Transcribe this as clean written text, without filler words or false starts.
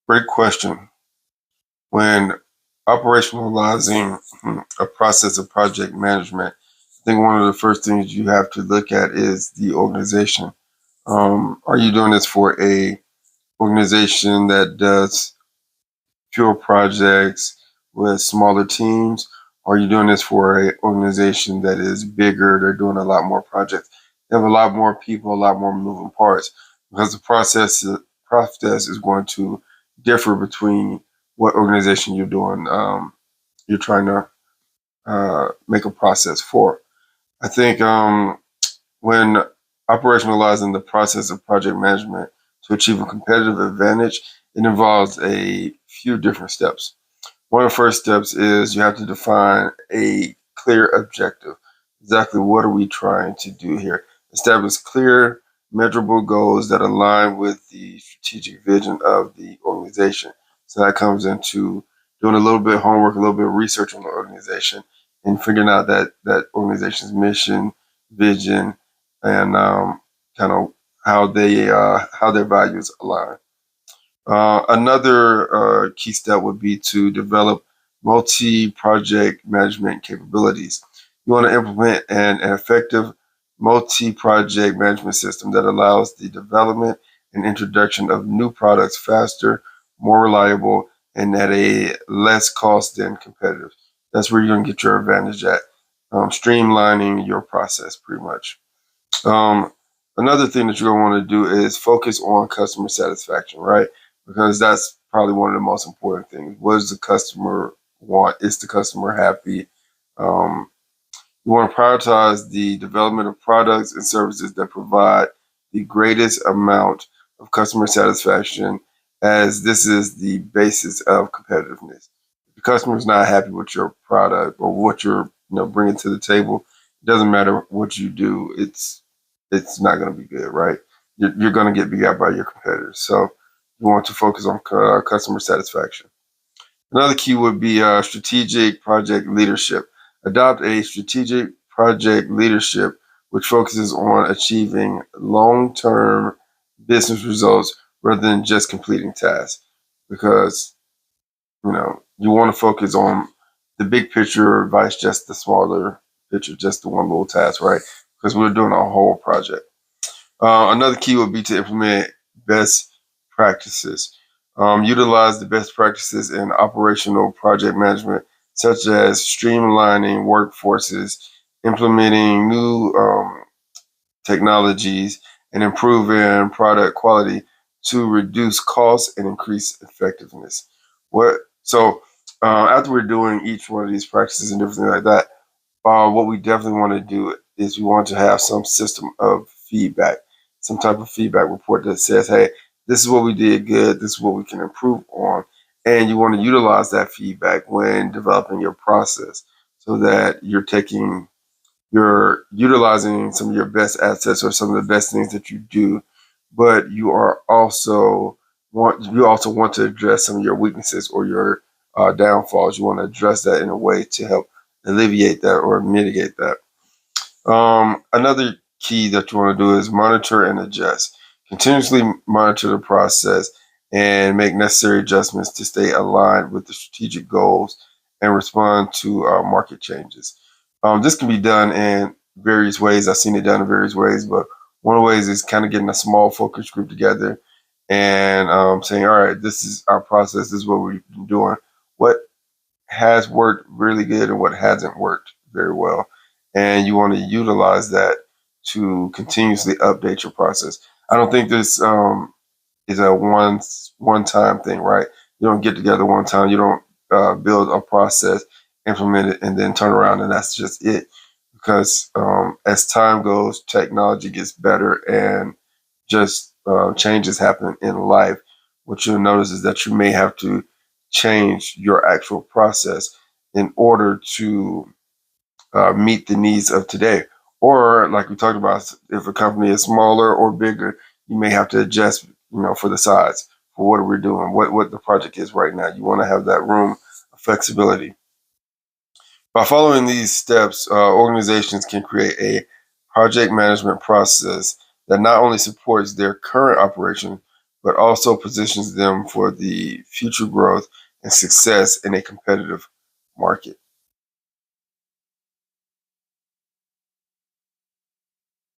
Great question. When operationalizing a process of project management, I think one of the first things you have to look at is the organization. Are you doing this for a organization that does fewer projects with smaller teams? Or are you doing this for an organization that is bigger? They're doing a lot more projects. They have a lot more people, a lot more moving parts because the process is going to differ between what organization you're doing. You're trying to make a process for. I think when operationalizing the process of project management to achieve a competitive advantage, it involves a few different steps. One of the first steps is you have to define a clear objective. Exactly what are we trying to do here? Establish clear, measurable goals that align with the strategic vision of the organization. So that comes into doing a little bit of homework, a little bit of research on the organization, and figuring out that organization's mission, vision, and kind of how their values align. Another key step would be to develop multi-project management capabilities. You want to implement an effective multi-project management system that allows the development and introduction of new products faster, more reliable, and at a less cost than competitors. That's where you're going to get your advantage at, streamlining your process pretty much. Um, Another thing that you're going to want to do is focus on customer satisfaction, right? Because that's probably one of the most important things. What does the customer want? Is the customer happy? Um, you want to prioritize the development of products and services that provide the greatest amount of customer satisfaction, as this is the basis of competitiveness. If the customer is not happy with your product or what you're bringing to the table, it doesn't matter what you do. It's not going to be good, right? You're going to get beat out by your competitors. So you want to focus on customer satisfaction. Another key would be strategic project leadership. Adopt a strategic project leadership which focuses on achieving long-term business results rather than just completing tasks. Because you want to focus on the big picture versus just the smaller picture, just the one little task, right? Because we're doing a whole project. Another key would be to implement best practices. Utilize the best practices in operational project management, such as streamlining workforces, implementing new technologies, and improving product quality to reduce costs and increase effectiveness. What so After we're doing each one of these practices and different things like that, what we definitely want to do is we want to have some system of feedback, some type of feedback report that says, hey, this is what we did good, this is what we can improve on. And you want to utilize that feedback when developing your process so that you're utilizing some of your best assets or some of the best things that you do, but you also want to address some of your weaknesses or your downfalls. You want to address that in a way to help alleviate that or mitigate that. Another key that you want to do is monitor and adjust. Continuously monitor the process and make necessary adjustments to stay aligned with the strategic goals and respond to market changes. This can be done in various ways. I've seen it done in various ways, but one of the ways is kind of getting a small focus group together and saying, all right, this is our process, this is what we've been doing. What has worked really good and what hasn't worked very well. And you want to utilize that to continuously update your process. I don't think this is a one time thing, right? You don't get together one time, you don't build a process, implement it, and then turn around and that's just it. Because as time goes, technology gets better and just changes happen in life. What you'll notice is that you may have to change your actual process in order to meet the needs of today. Or, like we talked about, if a company is smaller or bigger, you may have to adjust, for the size for what we're doing, what the project is right now. You want to have that room of flexibility. By following these steps, organizations can create a project management process that not only supports their current operation, but also positions them for the future growth and success in a competitive market.